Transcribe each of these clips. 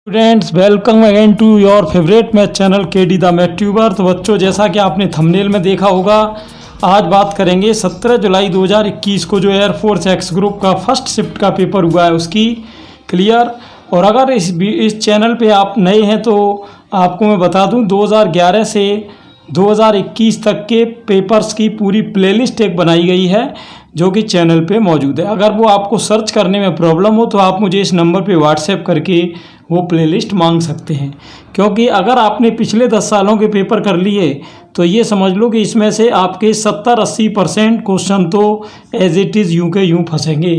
Students welcome again to your favourite math channel KD the math tuber. तो बच्चों, जैसा कि आपने थंबनेल में देखा होगा, आज बात करेंगे 17 जुलाई 2021 को जो एयरफोर्स एक्स ग्रुप का फर्स्ट शिफ्ट का पेपर हुआ है उसकी क्लियर। और अगर इस चैनल पे आप नए हैं तो आपको मैं बता दूं 2011 से 2021 तक के पेपर्स की पूरी प्लेलिस्ट एक बनाई गई है जो कि चैनल पे मौजूद है। अगर वो आपको सर्च करने में प्रॉब्लम हो तो आप मुझे इस नंबर पे व्हाट्सएप करके वो प्लेलिस्ट मांग सकते हैं, क्योंकि अगर आपने पिछले 10 सालों के पेपर कर लिए तो ये समझ लो कि इसमें से आपके 70-80% क्वेश्चन तो एज इट इज़ यूं के यूं फंसेंगे।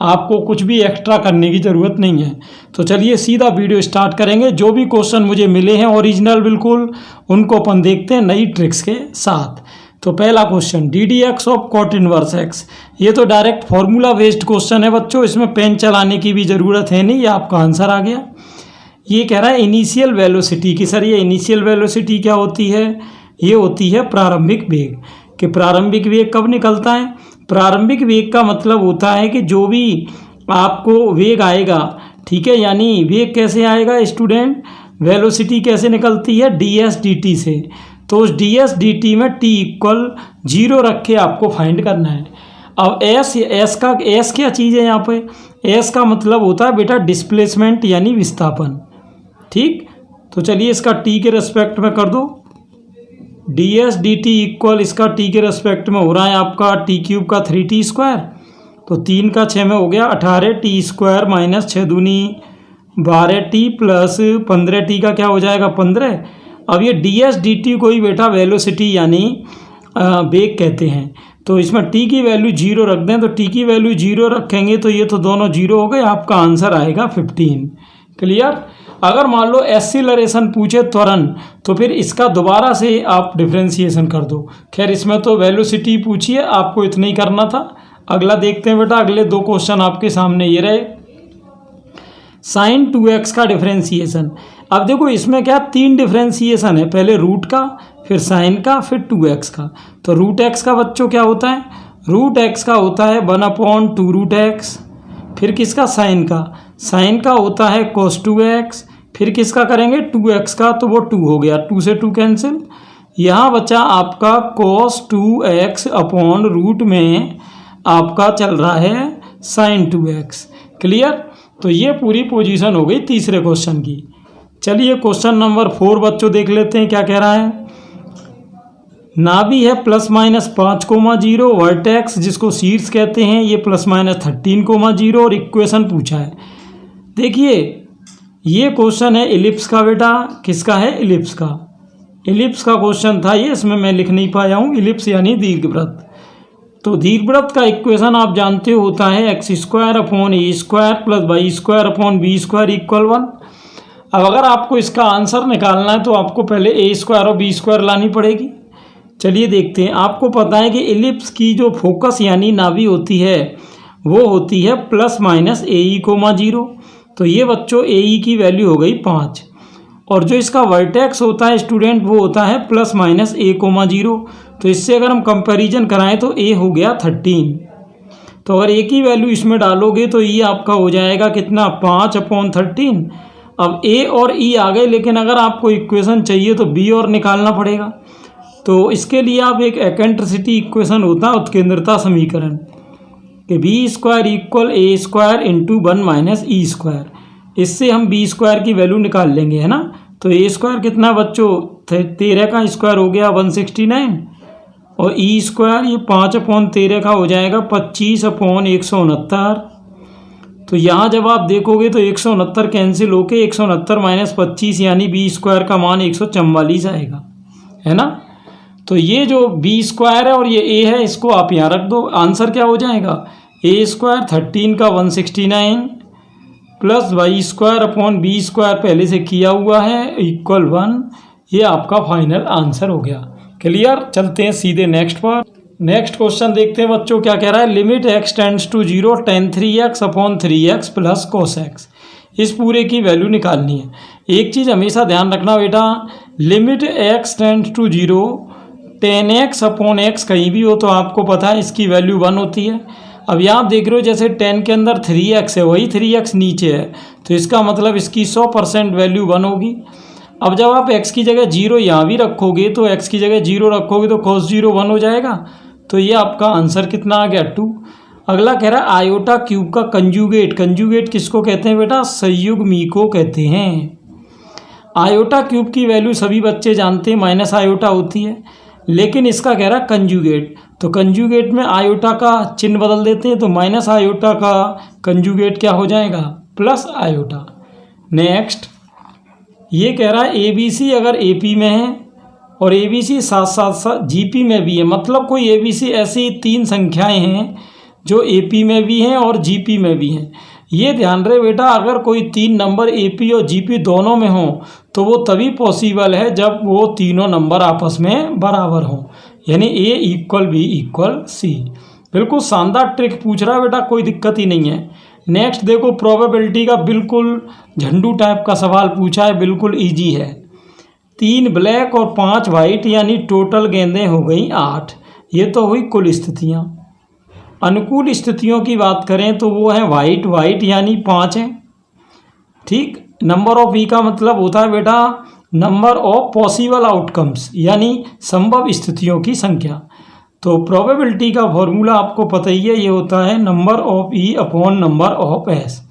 आपको कुछ भी एक्स्ट्रा करने की ज़रूरत नहीं है। तो चलिए सीधा वीडियो स्टार्ट करेंगे। जो भी क्वेश्चन मुझे मिले हैं ओरिजिनल बिल्कुल, उनको अपन देखते हैं नई ट्रिक्स के साथ। तो पहला question, D D X of cot inverse X. ये तो डायरेक्ट फॉर्मूला बेस्ड क्वेश्चन है बच्चों, इसमें पेन चलाने की भी ज़रूरत है नहीं, ये आपका आंसर आ गया। ये कह रहा है इनिशियल वेलोसिटी की। सर ये इनिशियल वेलोसिटी क्या होती है? ये होती है प्रारंभिक वेग। कि प्रारंभिक वेग कब निकलता है? प्रारंभिक वेग का मतलब होता है कि जो भी आपको वेग आएगा, ठीक है, यानी वेग कैसे आएगा स्टूडेंट, वेलोसिटी कैसे निकलती है, डी एस डी टी से। तो उस डी एस डी टी में टी इक्वल 0 रख के आपको फाइंड करना है। अब एस क्या चीज़ है यहाँ पे? एस का मतलब होता है बेटा डिस्प्लेसमेंट यानी विस्थापन। ठीक, तो चलिए इसका टी के रेस्पेक्ट में कर दो। D S D T equal इसका टी के रेस्पेक्ट में हो रहा है आपका टी क्यूब का 3t स्क्वायर। तो 3 का 6 में हो गया 18t स्क्वायर माइनस 6 दूनी 12t प्लस 15t का क्या हो जाएगा 15। अब ये डी एस डी टी को ही बेटा वेलोसिटी यानी वेग कहते हैं। तो इसमें टी की वैल्यू 0 रख दें, तो टी की वैल्यू 0 रखेंगे तो ये तो दोनों 0 हो गए, आपका आंसर आएगा 15। क्लियर। अगर मान लो एक्सीलरेशन पूछे त्वरण, तो फिर इसका दोबारा से आप डिफ्रेंशिएशन कर दो। खैर इसमें तो वेलोसिटी पूछी है, आपको इतना ही करना था। अगला देखते हैं बेटा, अगले 2 क्वेश्चन आपके सामने ये रहे। साइन 2x का डिफ्रेंशिएशन। अब देखो इसमें क्या 3 डिफ्रेंशिएशन है, पहले रूट का, फिर साइन का, फिर 2x का। तो रूट एक्स का बच्चों क्या होता है? रूट एक्स का होता है 1/2 रूट एक्स। फिर किसका? साइन का। साइन का होता है cos 2x। फिर किसका करेंगे? 2x का, तो वो 2 हो गया, 2 से 2 कैंसिल। यहाँ बचा आपका cos 2x अपॉन रूट में आपका चल रहा है साइन 2x। क्लियर। तो ये पूरी पोजीशन हो गई तीसरे क्वेश्चन की। चलिए क्वेश्चन नंबर 4 बच्चों देख लेते हैं क्या कह रहा है। नाभि है +-5,0, वर्टेक्स जिसको शीर्ष कहते हैं ये +-13,0 और इक्वेशन पूछा है। देखिए ये क्वेश्चन है इलिप्स का बेटा। किसका है? इलिप्स का। इलिप्स का क्वेश्चन था ये, इसमें मैं लिख नहीं पाया हूँ। इलिप्स यानी दीर्घवृत्त। तो दीर्घवृत्त का इक्वेशन आप जानते हो होता है x² upon a² plus y² upon b² equal 1। अब अगर आपको इसका आंसर निकालना है तो आपको पहले a² और b² लानी पड़ेगी। चलिए देखते हैं। आपको पता है कि इलिप्स की जो फोकस यानी नाभि होती है वो होती है ±AE, तो ये बच्चों AE की वैल्यू हो गई 5। और जो इसका वर्टेक्स होता है स्टूडेंट वो होता है +-A, तो इससे अगर हम कंपैरिजन कराएं तो A हो गया 13। तो अगर A की वैल्यू इसमें डालोगे तो E आपका हो जाएगा कितना? 5/13। अब A और E आ गए, लेकिन अगर आपको इक्वेशन चाहिए तो B और निकालना पड़ेगा। तो इसके लिए आप एक एक्सेंट्रिसिटी इक्वेशन होता है उत्केंद्रता समीकरण कि b² equal a² into 1 - e²। इससे हम b² की वैल्यू निकाल लेंगे, है ना। तो a² कितना बच्चों? 13 का स्क्वायर हो गया 169, और e² ये 5/13 का हो जाएगा 25/169। तो यहाँ जब आप देखोगे तो 169 कैंसिल होके 169 - 25 यानी b² का मान 144 आएगा, है ना। तो ये जो b² है और ये a है, इसको आप यहाँ रख दो। आंसर क्या हो जाएगा? a² 13 का 169 प्लस y² अपॉन b² पहले से किया हुआ है इक्वल 1। ये आपका फाइनल आंसर हो गया। क्लियर। चलते हैं सीधे नेक्स्ट पर। नेक्स्ट क्वेश्चन देखते हैं बच्चों क्या कह रहा है। Limit x tends to 0 tan 3x upon 3x plus cos x। इस पूरे की वैल्यू निकालनी है। एक चीज़ हमेशा ध्यान रखना बेटा, limit x tends to 0 tan x upon x कहीं भी हो तो आपको पता है इसकी वैल्यू 1 होती है। अब यहाँ आप देख रहे हो जैसे 10 के अंदर 3x है, वही 3x नीचे है, तो तो इसका मतलब इसकी 100% वैल्यू 1 होगी। अब जब आप x की जगह 0 यहाँ भी रखोगे तो x की जगह 0 रखोगे तो cos 0 1 हो जाएगा। तो ये आपका आंसर कितना आ गया 2। अगला कह रहा है आयोटा क्यूब का कंजुगेट। कंजुगेट किसको कहते हैं बेटा? संयुग्मी को कहते हैं। आयोटा क्यूब की वैल्यू सभी बच्चे जानते हैं, माइनस आयोटा होती है, लेकिन इसका कह रहा है कंजुगेट। तो कंजुगेट में आयोटा का चिन्ह बदल देते हैं, तो माइनस आयोटा का कंजुगेट क्या हो जाएगा? Plus iota. नेक्स्ट ये कह रहा है ABC अगर AP में है और ABC साथ साथ GP में भी है, मतलब कोई ABC ऐसी 3 संख्याएं हैं जो AP में भी हैं और GP में भी हैं। ये ध्यान रहे बेटा, अगर कोई 3 नंबर AP और GP दोनों में हो तो वो तभी पॉसिबल है जब वो तीनों नंबर आपस में बराबर हों, यानी A = B = C। बिल्कुल शानदार ट्रिक पूछ रहा है बेटा, कोई दिक्कत ही नहीं है। नेक्स्ट देखो, प्रोबेबिलिटी का बिल्कुल झंडू टाइप का सवाल पूछा है, बिल्कुल इजी है। 3 ब्लैक और 5 वाइट यानी टोटल गेंदें हो गई 8। ये तो हुई कुल स्थितियाँ। अनुकूल स्थितियों की बात करें तो वो है वाइट, वाइट यानी 5 है। ठीक, नंबर ऑफ ई का मतलब होता है बेटा नंबर ऑफ पॉसिबल आउटकम्स, यानी संभव स्थितियों की संख्या। तो प्रोबेबिलिटी का फॉर्मूला आपको पता ही है, ये होता है number of E upon number of S.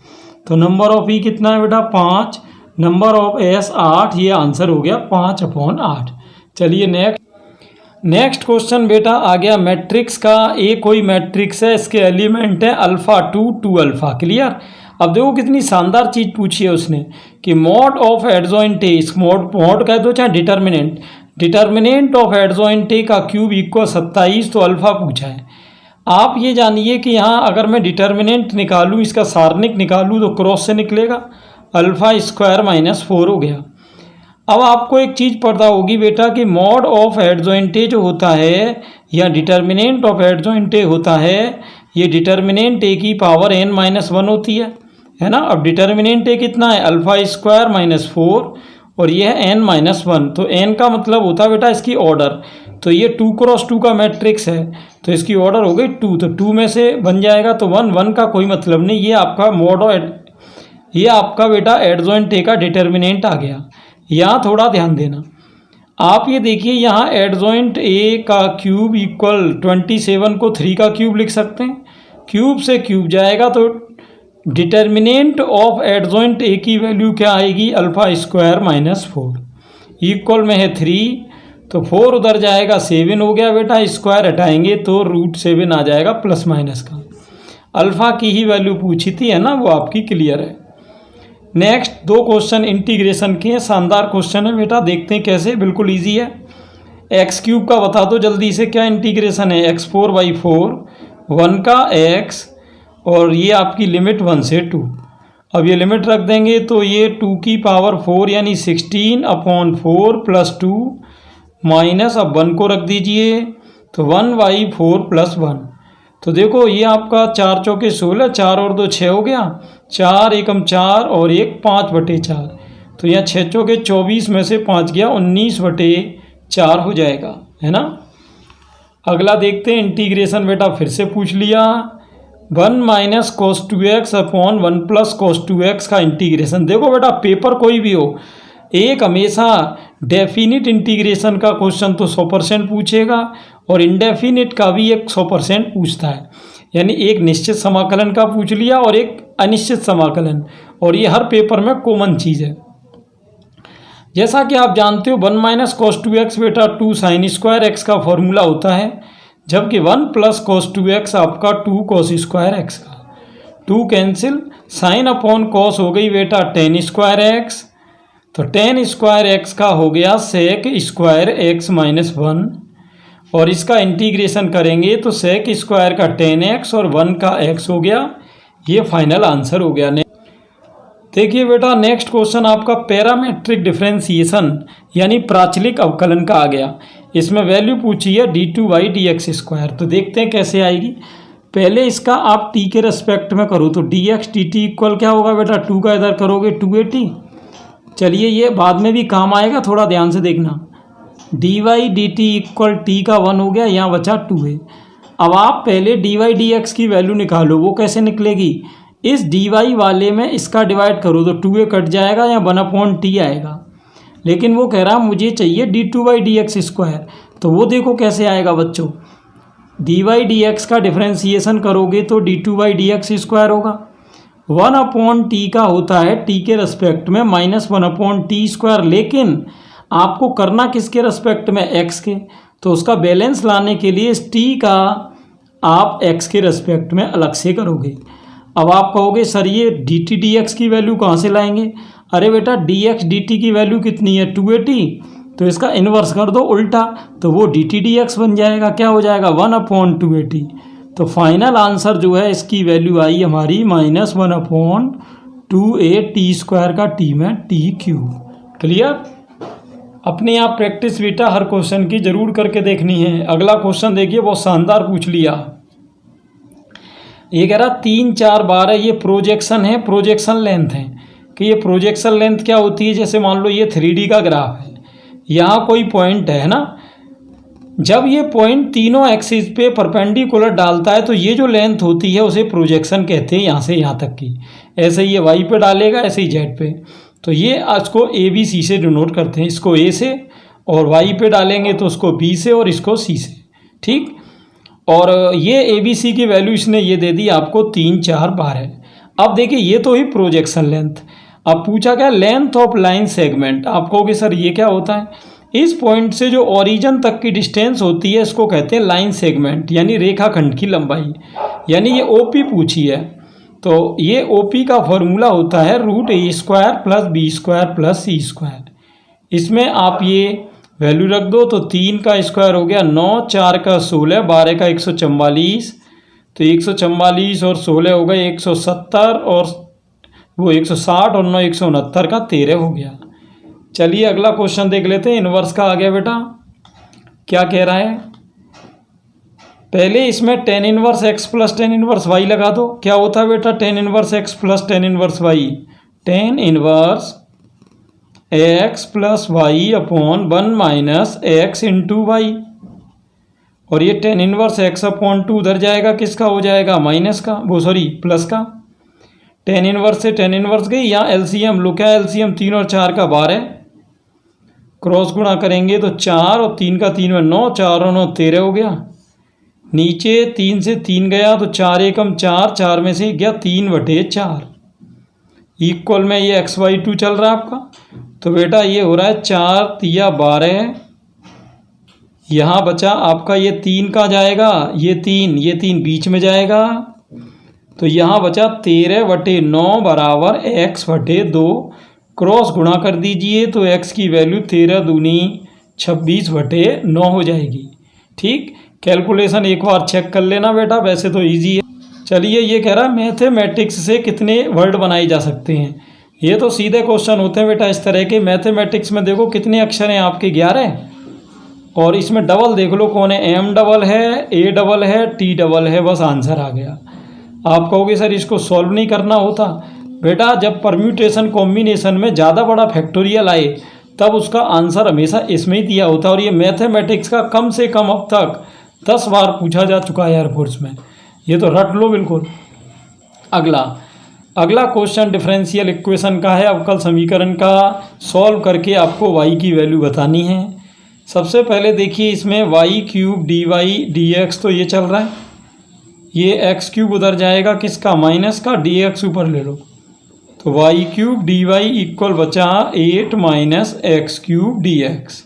तो नंबर ऑफ ई कितना है बेटा? 5, नंबर ऑफ एस 8, ये आंसर हो गया 5/8। चलिए नेक्स्ट क्वेश्चन बेटा आ गया मैट्रिक्स का। एक कोई मैट्रिक्स है, इसके एलिमेंट है अल्फ़ा 2 अल्फ़ा। क्लियर? अब देखो कितनी शानदार चीज़ पूछी है उसने कि mod of adjoint A, mod कह दो चाहे डिटर्मिनेंट ऑफ एडजॉइंट ए का क्यूब = 27। तो अल्फ़ा पूछा है। आप ये जानिए कि यहाँ अगर मैं डिटर्मिनेंट निकालूँ, इसका सारणिक निकालूँ तो क्रॉस से निकलेगा, α² - 4 हो गया। अब आपको एक चीज़ पता होगी बेटा कि मॉड ऑफ एडजॉइंट ए जो होता है या डिटर्मिनेंट ऑफ एडजॉइंट ए होता है, ये डिटर्मिनेंट ए की पावर n-1 होती है ना। अब डिटर्मिनेंट ए कितना है? α² - 4 और ये है n-1। तो n का मतलब होता है बेटा इसकी ऑर्डर। तो ये 2 × 2 का मैट्रिक्स है, तो इसकी ऑर्डर हो गई 2। तो 2 में से बन जाएगा तो 1 का कोई मतलब नहीं। ये आपका ये आपका बेटा एडजॉइंट ए का डिटर्मिनेंट आ गया। यहाँ थोड़ा ध्यान देना, आप ये देखिए यहाँ एडजॉइंट ए का क्यूब = 27 को 3 का क्यूब लिख सकते हैं। क्यूब से क्यूब जाएगा तो डिटर्मिनेंट ऑफ एडजॉइंट ए की वैल्यू क्या आएगी? α² - 4 इक्वल में है 3, तो 4 उधर जाएगा 7 हो गया बेटा। स्क्वायर हटाएंगे तो √7 आ जाएगा प्लस माइनस का। अल्फ़ा की ही वैल्यू पूछी थी, है ना, वो आपकी क्लियर है। नेक्स्ट 2 क्वेश्चन इंटीग्रेशन के हैं, शानदार क्वेश्चन है बेटा, देखते हैं कैसे। बिल्कुल इजी है। x³ का बता दो जल्दी से, क्या इंटीग्रेशन है? x4/4, 1 का x और ये आपकी लिमिट 1 से 2। अब ये लिमिट रख देंगे तो ये 2 की पावर 4 यानी 16/4 + 2 माइनस, अब 1 को रख दीजिए तो 1/4 + 1। तो देखो ये आपका 4 चौके 16, 4 और 2 6 हो गया, 4 एकम 4 और 1 5/4। तो यहाँ 6 चौके 24 में से 5 गया, 19/4 हो जाएगा, है ना। अगला देखते हैं इंटीग्रेशन बेटा, फिर से पूछ लिया 1 - cos 2x upon 1 + cos 2x का इंटीग्रेशन। देखो बेटा पेपर कोई भी हो, एक हमेशा डेफिनिट इंटीग्रेशन का क्वेश्चन तो 100% पूछेगा और इंडेफिनिट का भी एक 100% पूछता है। यानी एक निश्चित समाकलन का पूछ लिया और एक अनिश्चित समाकलन, और ये हर पेपर में कॉमन चीज़ है। जैसा कि आप जानते हो 1 - cos 2x बेटा 2 sin² x का फॉर्मूला होता है, जबकि 1 + cos 2x आपका 2 cos² x का। 2 कैंसिल, साइन अपॉन cos हो गई बेटा tan² x, तो tan² x का हो गया sec² x - 1, और इसका इंटीग्रेशन करेंगे तो sec² का tan x और 1 का x हो गया। ये फाइनल आंसर हो गया। देखिए बेटा नेक्स्ट क्वेश्चन आपका पैरामेट्रिक डिफरेंशिएशन यानी प्राचलिक अवकलन का आ गया। इसमें वैल्यू पूछी है d2/dx²। तो देखते हैं कैसे आएगी। पहले इसका आप t के रेस्पेक्ट में करो तो dx dt इक्वल क्या होगा बेटा, 2 का इधर करोगे 280। चलिए ये बाद में भी काम आएगा, थोड़ा ध्यान से देखना। dy/dt इक्वल t का 1 हो गया, यहाँ बचा 2 है। अब आप पहले dy/dx की वैल्यू निकालो, वो कैसे निकलेगी? इस dy वाले में इसका डिवाइड करो तो 2a कट जाएगा या 1/t आएगा, लेकिन वो कह रहा मुझे चाहिए d2/dx²। तो वो देखो कैसे आएगा बच्चों, dy dx का डिफ्रेंसिएशन करोगे तो d2/dx² होगा। 1/t का होता है t के रेस्पेक्ट में -1/t², लेकिन आपको करना किसके रेस्पेक्ट में, x के। तो उसका बैलेंस लाने के लिए इस t का आप x के रेस्पेक्ट में अलग से करोगे। अब आप कहोगे सर ये dt dx की वैल्यू कहाँ से लाएंगे? अरे बेटा dx dt की वैल्यू कितनी है, 2at, तो इसका इन्वर्स कर दो उल्टा, तो वो dt dx बन जाएगा। क्या हो जाएगा, 1/2at। तो फाइनल आंसर जो है इसकी वैल्यू आई हमारी -1/2at² का t में t³। क्लियर? अपने आप प्रैक्टिस बेटा हर क्वेश्चन की जरूर करके देखनी है। अगला क्वेश्चन देखिए, बहुत शानदार पूछ लिया। ये कह रहा 3, 4, 12 ये प्रोजेक्शन है, प्रोजेक्शन लेंथ है कि ये प्रोजेक्शन लेंथ क्या होती है। जैसे मान लो ये 3D का ग्राफ है, यहाँ कोई पॉइंट है ना, जब ये पॉइंट तीनों एक्सिस पे परपेंडिकुलर डालता है तो ये जो लेंथ होती है उसे प्रोजेक्शन कहते हैं, यहाँ से यहाँ तक की। ऐसे ये वाई पे डालेगा, ऐसे ही जेड पे, तो ये इसको ABC से डिनोट करते हैं, इसको A से, और वाई पे डालेंगे तो उसको B से और इसको C से। ठीक, और ये ABC की वैल्यू इसने ये दे दी आपको 3, 4, 12। अब देखिए ये तो ही प्रोजेक्शन लेंथ। अब पूछा क्या, लेंथ ऑफ लाइन सेगमेंट। आप कहोगे सर ये क्या होता है, इस पॉइंट से जो ओरिजिन तक की डिस्टेंस होती है इसको कहते हैं लाइन सेगमेंट, यानी रेखाखंड की लंबाई। यानी ये OP पूछी है, तो ये OP का फॉर्मूला होता है √a² + b² + c²। इसमें आप ये वैल्यू रख दो तो 3 का स्क्वायर हो गया 9, 4 का 16, 12 का 144, तो 144 और 16 हो गए 170, और वो 160 और 9 169 का 13 हो गया। चलिए अगला क्वेश्चन देख लेते हैं। इनवर्स का आ गया बेटा, क्या कह रहा है, पहले इसमें tan inverse x + tan inverse y लगा दो। क्या होता है बेटा tan inverse x + tan inverse y, tan inverse x + y/1 - x × y, और ये tan इनवर्स x/2 उधर जाएगा, किसका हो जाएगा, माइनस का, वो सॉरी प्लस का। tan इनवर्स से tan इनवर्स गई, यहाँ एलसीएम लो, क्या एलसीएम 3 और 4 का 12, क्रॉस गुणा करेंगे तो 4 और 3 का 3 में 9, 4 और 9 13 हो गया। नीचे 3 से 3 गया तो 4 एकम 4, 4 में से गया 3/4, इक्वल में ये x/2 चल रहा है आपका। तो बेटा ये हो रहा है 4 तिया 12, यहाँ बचा आपका ये 3 का जाएगा, ये 3 बीच में जाएगा, तो यहाँ बचा 13/9 बराबर x/2, क्रॉस गुणा कर दीजिए तो x की वैल्यू 13 दूनी 26/9 हो जाएगी। ठीक, कैलकुलेशन एक बार चेक कर लेना बेटा, वैसे तो इजी है। चलिए ये कह रहा है मैथमेटिक्स से कितने वर्ड बनाए जा सकते हैं। ये तो सीधे क्वेश्चन होते हैं बेटा इस तरह के। मैथमेटिक्स में देखो कितने अक्षर हैं आपके, 11, और इसमें डबल देख लो कौन है, M डबल है, A डबल है, T डबल है, बस आंसर आ गया। आप कहोगे सर इसको सॉल्व नहीं करना होता। बेटा जब परम्यूटेशन कॉम्बिनेशन में ज़्यादा बड़ा फैक्टोरियल आए तब उसका आंसर हमेशा इसमें ही दिया होता है, और ये मैथमेटिक्स का कम से कम अब तक 10 बार पूछा जा चुका है एयरफोर्स में, ये तो रट लो बिल्कुल। अगला क्वेश्चन डिफरेंशियल इक्वेशन का है, अवकल समीकरण का सॉल्व करके आपको y की वैल्यू बतानी है। सबसे पहले देखिए इसमें y³ dy dx, तो ये चल रहा है, ये x³ उधर जाएगा किसका, माइनस का, dx ऊपर ले लो, तो y³ dy इक्वल बचा 8 - x³ dx।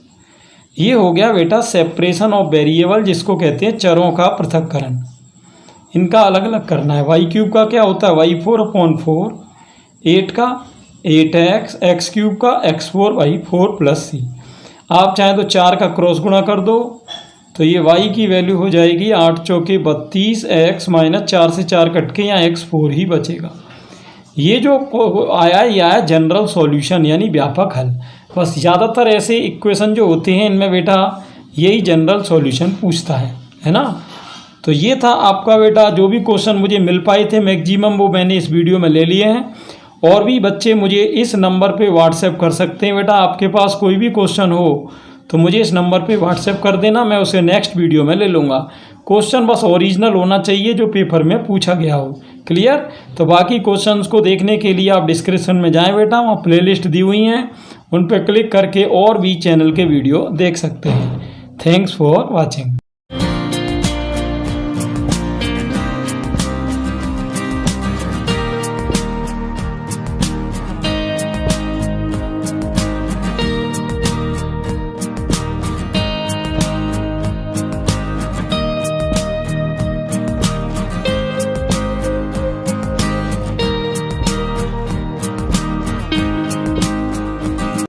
ये हो गया बेटा सेपरेशन ऑफ वेरिएबल, जिसको कहते हैं चरों का पृथक्करण। इनका अलग अलग करना है। y³ का क्या होता है, y4/4, 8 का 8x, x³ का x4/4 + c। आप चाहें तो 4 का क्रॉस गुणा कर दो, तो ये y की वैल्यू हो जाएगी 8 चौके 32, x - 4 से 4 कट के यहाँ x4 ही बचेगा। ये जो आया ये आया जनरल सॉल्यूशन, यानी व्यापक हल। बस ज़्यादातर ऐसे इक्वेशन जो होते हैं इनमें बेटा यही जनरल सॉल्यूशन पूछता है ना। तो ये था आपका बेटा, जो भी क्वेश्चन मुझे मिल पाए थे मैक्सिमम वो मैंने इस वीडियो में ले लिए हैं। और भी बच्चे मुझे इस नंबर पे व्हाट्सएप कर सकते हैं बेटा। आपके पास कोई भी क्वेश्चन हो तो मुझे इस नंबर पे व्हाट्सएप कर देना, मैं उसे नेक्स्ट वीडियो में ले लूँगा। क्वेश्चन बस ओरिजिनल होना चाहिए जो पेपर में पूछा गया हो। क्लियर। तो बाकी क्वेश्चंस को देखने के लिए आप डिस्क्रिप्शन में जाएं बेटा, वहाँ प्लेलिस्ट दी हुई हैं, उन पर क्लिक करके और भी चैनल के वीडियो देख सकते हैं। Thanks for watching.